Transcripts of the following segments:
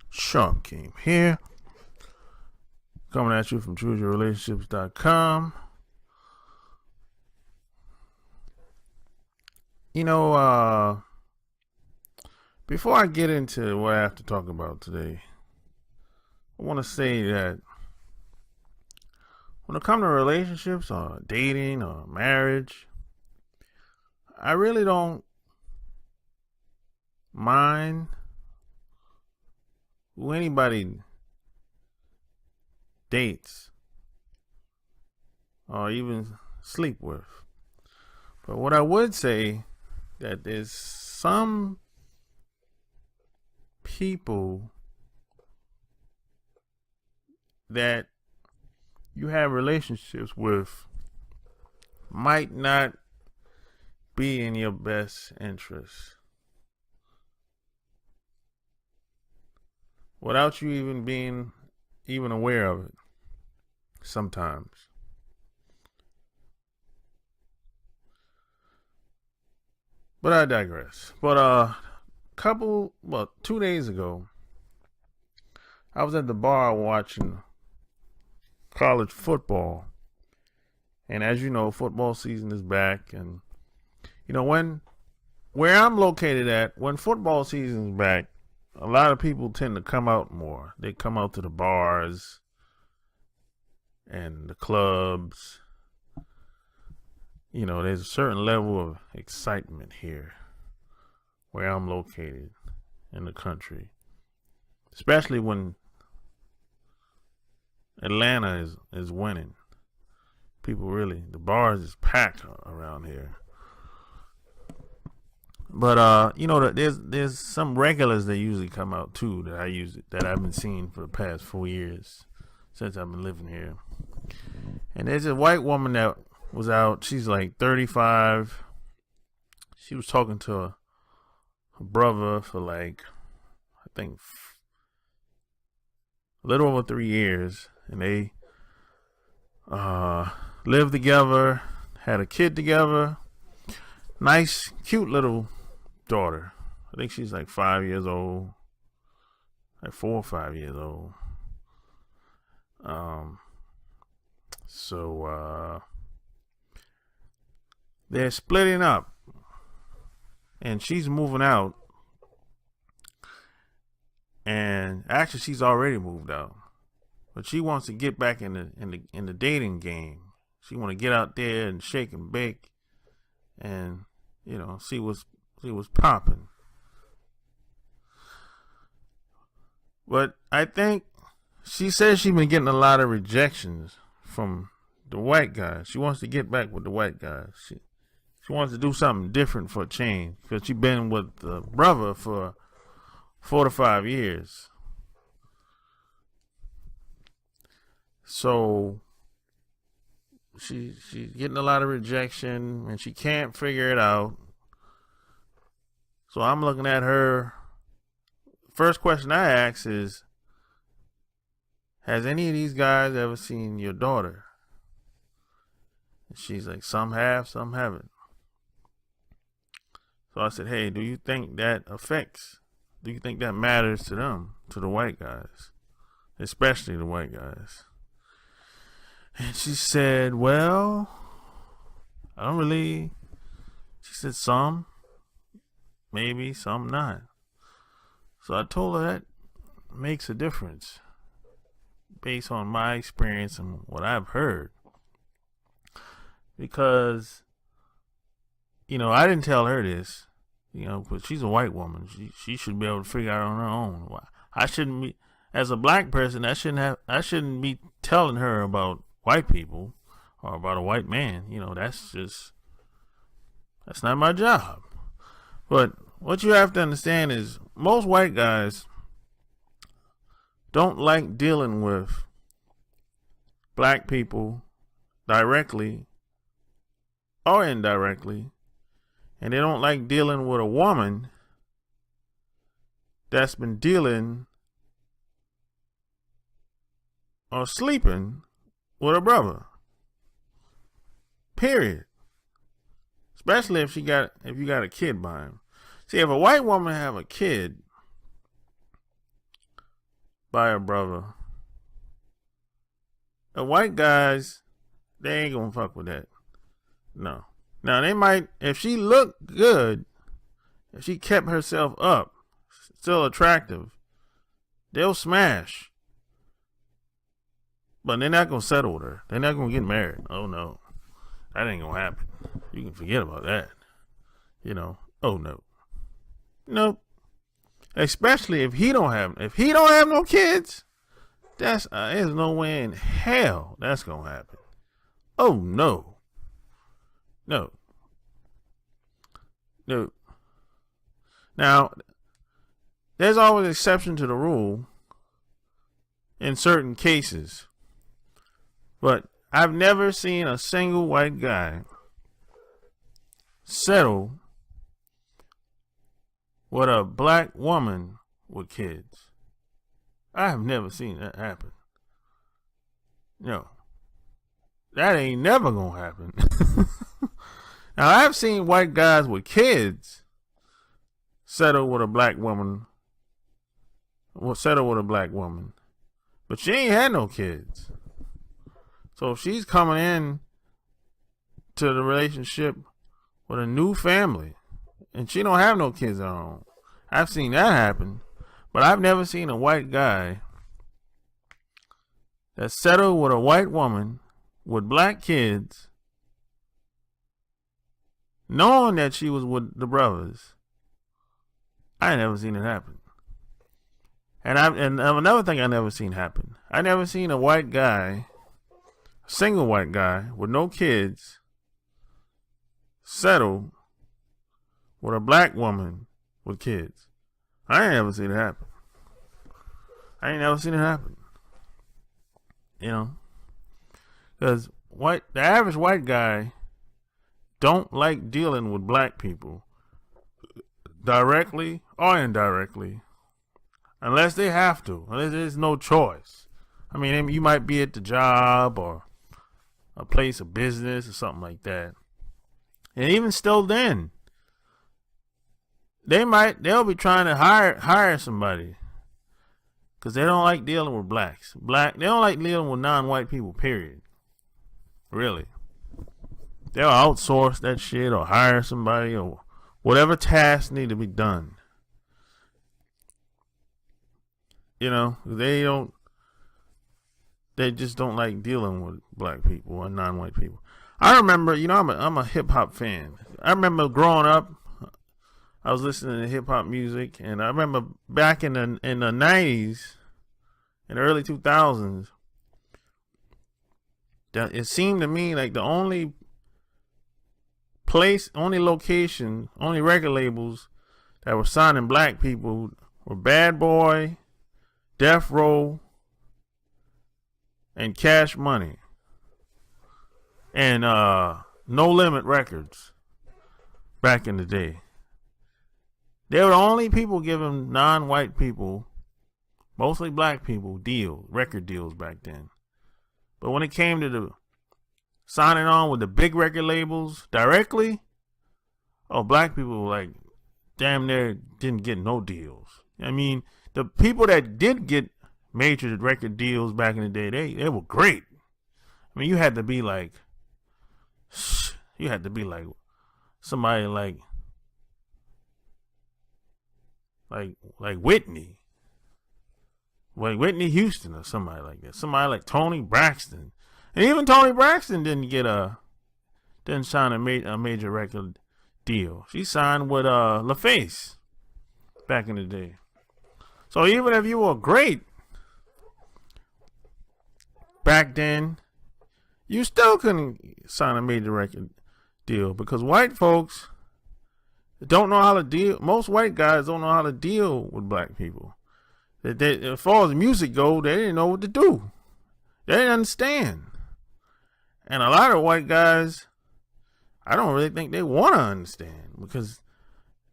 Sean King here, coming at you from chooseyourrelationships.com. You know, before I get into what I have to talk about today, I want to say that when it comes to relationships or dating or marriage, I really don't mind who anybody dates or even sleep with. But what I would say that there's some people that you have relationships with might not be in your best interest without you even being aware of it sometimes. But I digress. But 2 days ago, I was at the bar watching college football. And as you know, football season is back. And, where I'm located at, when football season is back, a lot of people tend to come out more. They come out to the bars and the clubs. There's a certain level of excitement here where I'm located in the country, especially when Atlanta is winning. The bars is packed around here. But there's some regulars that usually come out too that I've been seeing for the past 4 years since I've been living here. And there's a white woman that was out. She's like 35. She was talking to her brother for I think a little over 3 years, and they lived together, had a kid together. Nice, cute little daughter. I think she's like 5 years old, like 4 or 5 years old. So they're splitting up, and she's moving out. And actually, she's already moved out, but she wants to get back in the dating game. She want to get out there and shake and bake, and see what's popping. But I think she says she's been getting a lot of rejections from the white guys. She wants to get back with the white guys. She wants to do something different for a change, because she's been with the brother for 4 to 5 years. So she's getting a lot of rejection, and she can't figure it out. So I'm looking at her. First question I ask is, has any of these guys ever seen your daughter? And she's like, some have, some haven't. So I said, hey, do you think that matters to them, to the white guys, especially the white guys? And she said, well, I don't really. She said, some, maybe, some not. So I told her that makes a difference based on my experience and what I've heard. Because, I didn't tell her this, but she's a white woman. She should be able to figure out on her own. I shouldn't be, as a black person, I shouldn't be telling her about white people or about a white man. That's not my job. But what you have to understand is most white guys don't like dealing with black people directly or indirectly, and they don't like dealing with a woman that's been dealing or sleeping with a brother. Period. Especially if you got a kid by him. See, if a white woman have a kid, by a brother. The white guys, they ain't gonna fuck with that. No. Now they might, if she looked good, if she kept herself up, still attractive, they'll smash. But they're not gonna settle with her. They're not gonna get married. Oh no. That ain't gonna happen. You can forget about that. You know. Oh no. Nope. Especially if he don't have no kids, there's no way in hell that's gonna happen. Oh no. No. No. Now, there's always an exception to the rule in certain cases. But I've never seen a single white guy settle with a black woman with kids. I have never seen that happen. No. That ain't never gonna happen. Now, I've seen white guys with kids settle with a black woman. Well, settle with a black woman. But she ain't had no kids. So if she's coming in to the relationship with a new family and she don't have no kids of her own, I've seen that happen. But I've never seen a white guy that settled with a white woman with black kids, knowing that she was with the brothers. I ain't never seen it happen. And another thing I never seen happen. I never seen a white guy, a single white guy with no kids, settle with a black woman with kids. I ain't never seen it happen. I ain't never seen it happen. You know, because the average white guy don't like dealing with black people directly or indirectly, unless they have to, unless there's no choice. I mean, you might be at the job or a place of business or something like that. And even still then, they'll be trying to hire somebody because they don't like dealing with blacks. They don't like dealing with non-white people, period. Really. They'll outsource that shit or hire somebody or whatever tasks need to be done. You know, they just don't like dealing with black people or non-white people. I remember, you know, I'm a hip hop fan. I remember growing up, I was listening to hip hop music, and I remember back in the 90s, in the early 2000s, that it seemed to me like the only place, only location, only record labels that were signing black people were Bad Boy, Death Row, and Cash Money, and No Limit Records back in the day. They were the only people giving non-white people, mostly black people, record deals back then. But when it came to the signing on with the big record labels directly, black people like damn near didn't get no deals. I mean, the people that did get major record deals back in the day, they were great. I mean, you had to be like somebody like Whitney. Like Whitney Houston or somebody like that. Somebody like Toni Braxton. And even Toni Braxton didn't sign a major record deal. She signed with LaFace back in the day. So even if you were great back then, you still couldn't sign a major record deal because white folks don't know how to deal. Most white guys don't know how to deal with black people. As far as music goes, they didn't know what to do. They didn't understand. And a lot of white guys, I don't really think they want to understand because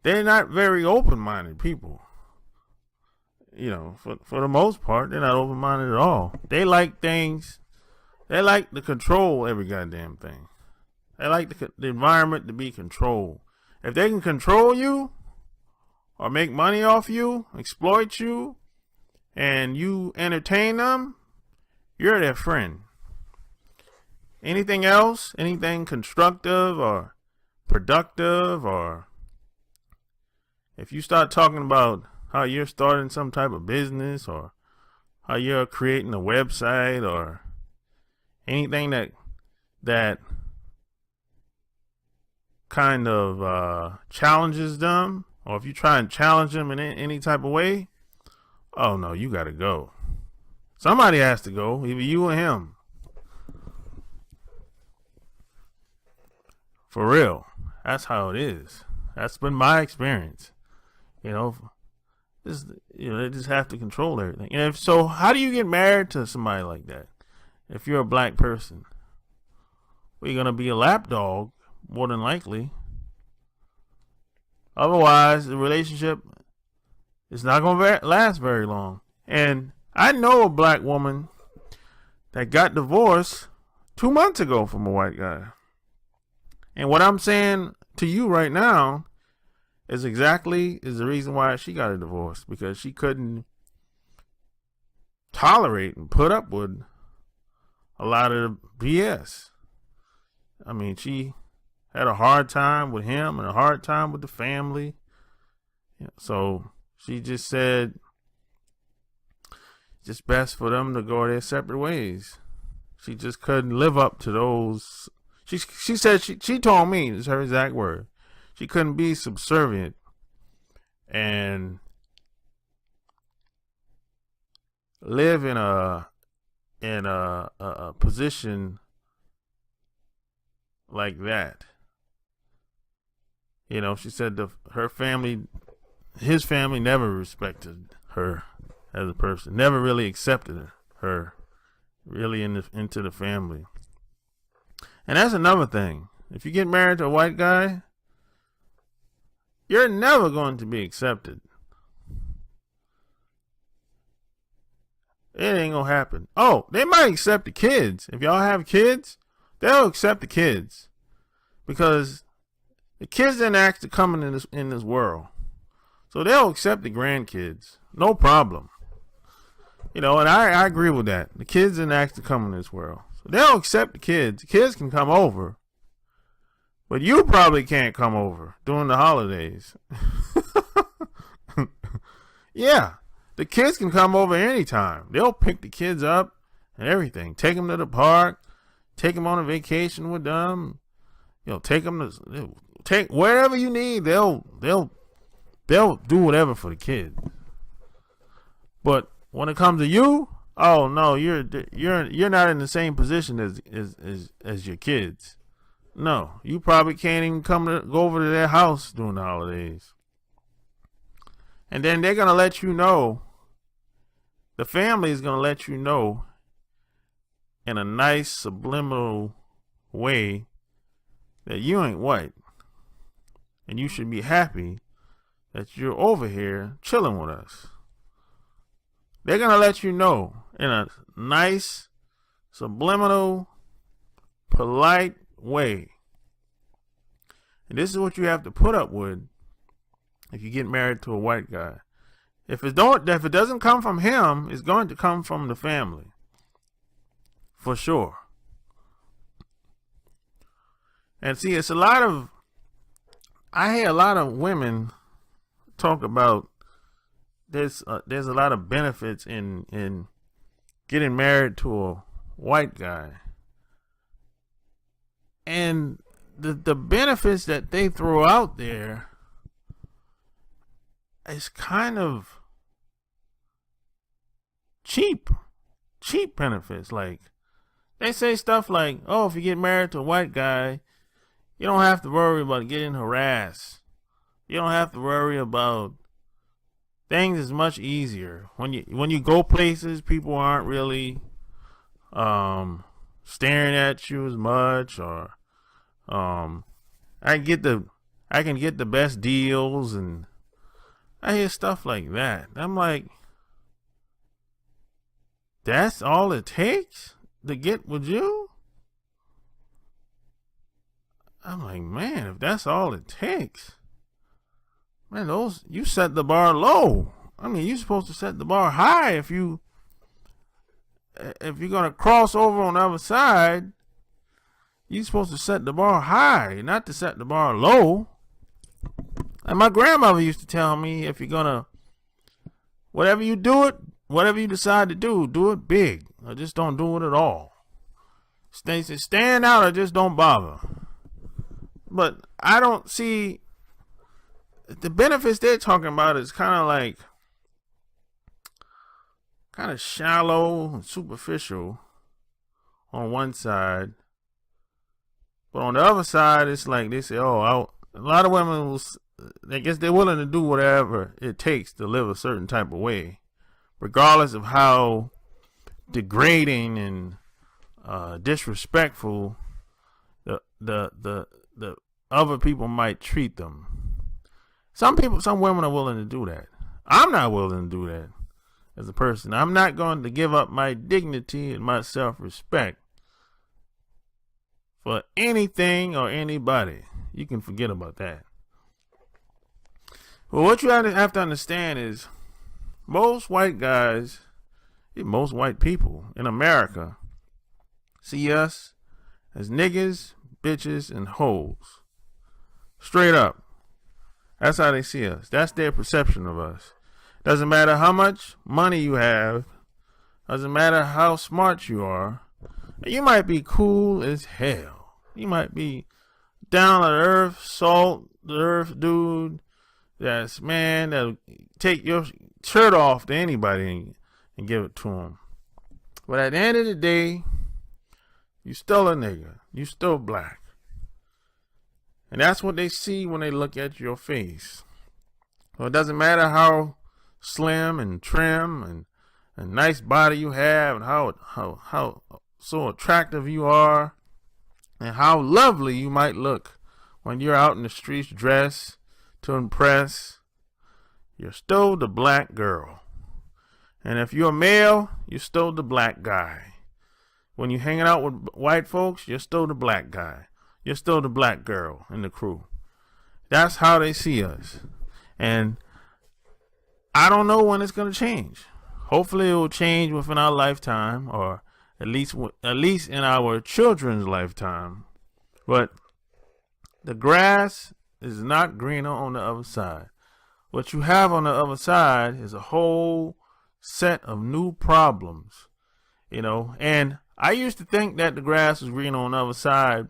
they're not very open-minded people. You know, for the most part, they're not open-minded at all. They like things. They like to control every goddamn thing. They like the environment to be controlled. If they can control you or make money off you, exploit you, and you entertain them, you're their friend. Anything else, anything constructive or productive, or if you start talking about how you're starting some type of business or how you're creating a website or anything that kind of challenges them, or if you try and challenge them in any type of way, oh no, you gotta go. Somebody has to go, either you or him. For real. That's how it is. That's been my experience. They just have to control everything. And so how do you get married to somebody like that? If you're a black person, well, you're gonna be a lapdog, more than likely. Otherwise, the relationship is not gonna last very long. And I know a black woman that got divorced 2 months ago from a white guy. And what I'm saying to you right now is the reason why she got a divorce, because she couldn't tolerate and put up with a lot of the BS. I mean, she had a hard time with him and a hard time with the family. So she just said it's just best for them to go their separate ways. She just couldn't live up to those. She said, she told me, it's her exact word, she couldn't be subservient and live in a position like that. She said his family never respected her as a person, never really accepted her really into the family. And that's another thing. If you get married to a white guy, you're never going to be accepted. It ain't gonna happen. Oh, they might accept the kids. If y'all have kids, they'll accept the kids, because the kids didn't ask to come in this world, so they'll accept the grandkids, no problem. And I agree with that. The kids didn't ask to come in this world, so they'll accept the kids. The kids can come over, but you probably can't come over during the holidays. Yeah. The kids can come over anytime. They'll pick the kids up and everything. Take them to the park. Take them on a vacation with them. Take them take wherever you need. They'll do whatever for the kids. But when it comes to you, oh no, you're not in the same position as your kids. No, you probably can't even go over to their house during the holidays. And then they're gonna let you know. The family is going to let you know in a nice subliminal way that you ain't white. And you should be happy that you're over here chilling with us. They're going to let you know in a nice, subliminal, polite way. And this is what you have to put up with if you get married to a white guy. If it doesn't come from him, it's going to come from the family. For sure. And see, I hear a lot of women talk about there's a lot of benefits in getting married to a white guy. And the benefits that they throw out there, it's kind of cheap benefits. Like, they say stuff like, oh, if you get married to a white guy, you don't have to worry about getting harassed. You don't have to worry about things. Is much easier when you go places. People aren't really staring at you as much, or I can get the best deals, and I hear stuff like that. I'm like, that's all it takes to get with you? I'm like, man, if that's all it takes, man, you set the bar low. I mean, you're supposed to set the bar high if you're gonna cross over on the other side. You're supposed to set the bar high, not to set the bar low. And my grandmother used to tell me, if you're gonna, whatever you decide to do it big, or just don't do it at all. Stand out or just don't bother. But I don't see the benefits they're talking about is kind of shallow and superficial on one side. But on the other side, it's like they say, a lot of women I guess they're willing to do whatever it takes to live a certain type of way, regardless of how degrading and disrespectful the other people might treat them. Some women are willing to do that. I'm not willing to do that as a person. I'm not going to give up my dignity and my self-respect for anything or anybody. You can forget about that. Well, what you have to understand is most white people in America see us as niggas, bitches, and hoes. Straight up. That's how they see us. That's their perception of us. Doesn't matter how much money you have. Doesn't matter how smart you are. You might be cool as hell. You might be down to earth, salt the earth dude. That'll take your shirt off to anybody and give it to him. But at the end of the day, you still a nigga. You still black. And that's what they see when they look at your face. So it doesn't matter how slim and trim and nice body you have, and how so attractive you are, and how lovely you might look when you're out in the streets dressed to impress. You're still the black girl. And if you're a male, you're still the black guy. When you're hanging out with white folks, you're still the black guy. You're still the black girl in the crew. That's how they see us. And I don't know when it's going to change. Hopefully it will change within our lifetime, or at least in our children's lifetime. But the grass is not greener on the other side. What you have on the other side is a whole set of new problems, and I used to think that the grass was green on the other side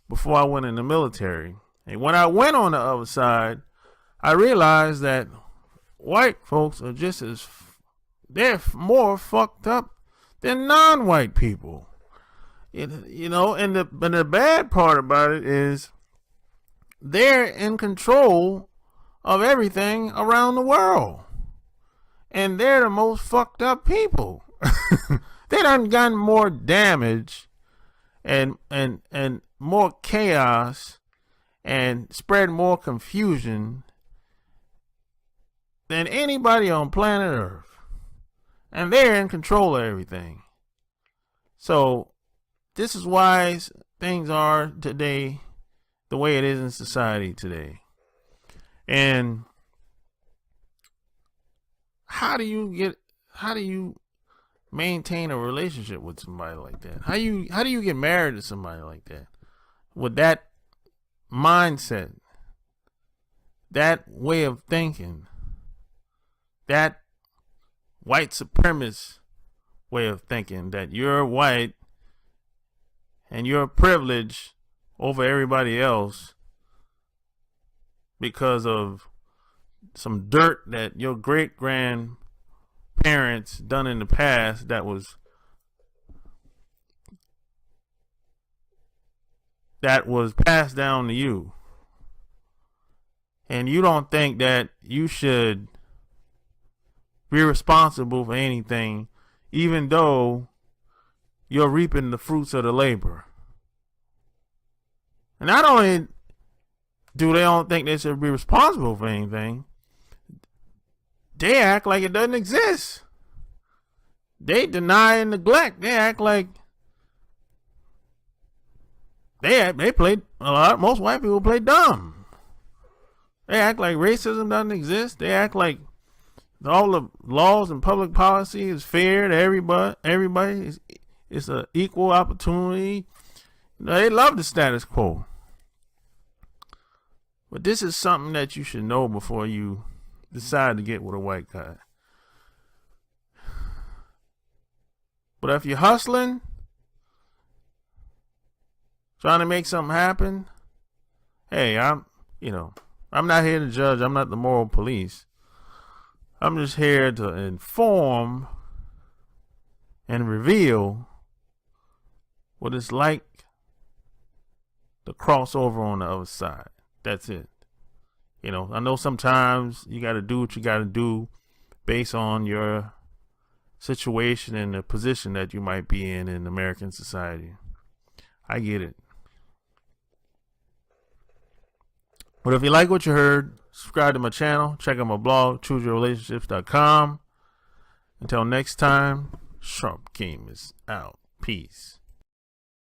before I went in the military. And when I went on the other side, I realized that white folks are they're more fucked up than non-white people. And the bad part about it is they're in control of everything around the world. And they're the most fucked up people. They done gotten more damage and more chaos and spread more confusion than anybody on planet Earth. And they're in control of everything. So this is why things are today the way it is in society today. And how do you maintain a relationship with somebody like that? How do you get married to somebody like that? With that mindset, that way of thinking, that white supremacist way of thinking, that you're white and you're privileged over everybody else because of some dirt that your great grandparents done in the past that was passed down to you. And you don't think that you should be responsible for anything, even though you're reaping the fruits of the labor. And not only do they don't think they should be responsible for anything, they act like it doesn't exist. They deny and neglect. They act like they play a lot. Most white people play dumb. They act like racism doesn't exist. They act like all the laws and public policy is fair to everybody. Everybody it's an equal opportunity. They love the status quo. But this is something that you should know before you decide to get with a white guy. But if you're hustling, trying to make something happen, hey, I'm not here to judge. I'm not the moral police. I'm just here to inform and reveal what it's like to cross over on the other side. That's it. I know sometimes you got to do what you got to do based on your situation and the position that you might be in American society. I get it. But if you like what you heard, subscribe to my channel. Check out my blog, chooseyourrelationships.com. Until next time, Sharp Game is out. Peace.